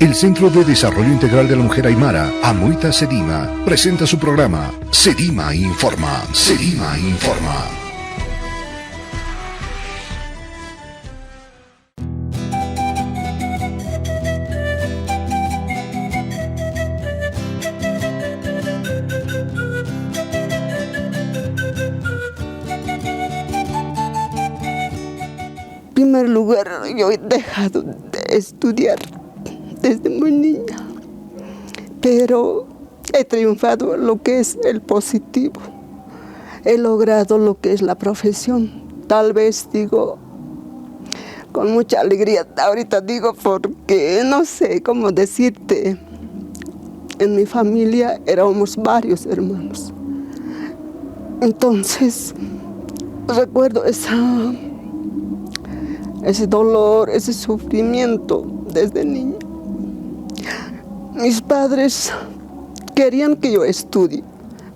El Centro de Desarrollo Integral de la Mujer Aymara, Amuita Sedima, presenta su programa Sedima Informa. Sedima Informa. En primer lugar, yo he dejado de estudiar desde muy niña, pero he triunfado lo que es el positivo. He logrado lo que es la profesión. Tal vez digo con mucha alegría, ahorita digo porque no sé cómo decirte. En mi familia éramos varios hermanos. Entonces, recuerdo ese dolor, ese sufrimiento desde niña. Mis padres querían que yo estudie,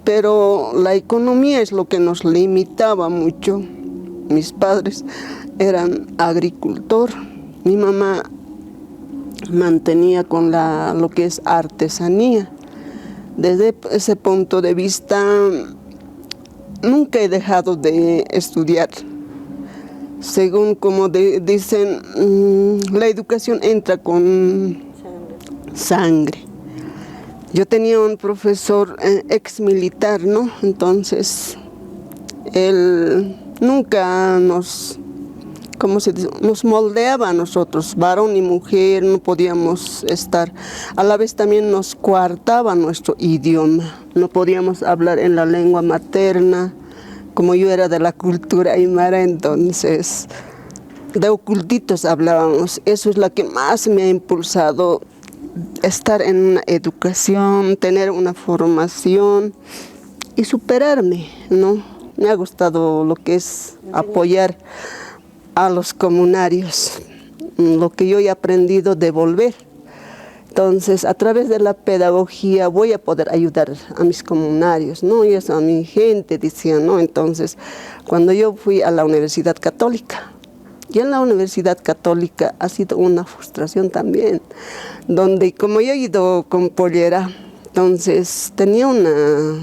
pero la economía es lo que nos limitaba mucho. Mis padres eran agricultor, mi mamá mantenía con lo que es artesanía. Desde ese punto de vista, nunca he dejado de estudiar. Según como dicen, la educación entra con sangre. Yo tenía un profesor ex militar, ¿no? Entonces, él nunca nos moldeaba a nosotros, varón y mujer, no podíamos estar. A la vez también nos coartaba nuestro idioma, no podíamos hablar en la lengua materna. Como yo era de la cultura aymara, entonces de ocultitos hablábamos. Eso es lo que más me ha impulsado, estar en una educación, tener una formación y superarme, ¿no? Me ha gustado lo que es apoyar a los comunarios, lo que yo he aprendido devolver. Entonces, a través de la pedagogía voy a poder ayudar a mis comunarios, ¿no? Y eso a mi gente, decían, ¿no? Entonces, cuando yo fui a la Universidad Católica, y en la Universidad Católica ha sido una frustración también, donde como yo he ido con pollera, entonces tenía una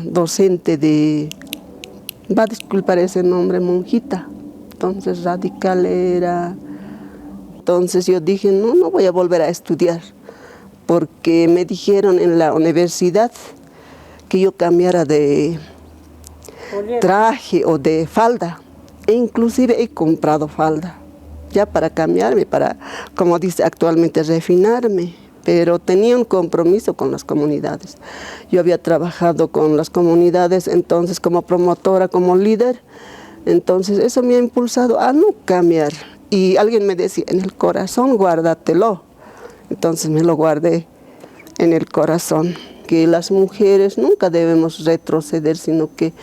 docente va a disculpar ese nombre, monjita, entonces radical era. Entonces yo dije, no voy a volver a estudiar, porque me dijeron en la universidad que yo cambiara de traje o de falda, e inclusive he comprado falda, ya para cambiarme, para, como dice actualmente, refinarme, pero tenía un compromiso con las comunidades. Yo había trabajado con las comunidades, entonces como promotora, como líder, entonces eso me ha impulsado a no cambiar. Y alguien me decía, en el corazón guárdatelo. Entonces me lo guardé en el corazón, que las mujeres nunca debemos retroceder, sino que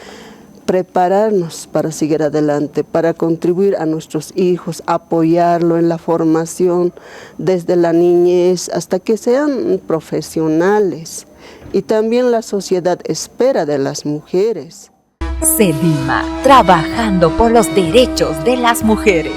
prepararnos para seguir adelante, para contribuir a nuestros hijos, apoyarlo en la formación desde la niñez hasta que sean profesionales. Y también la sociedad espera de las mujeres. Sedima, trabajando por los derechos de las mujeres.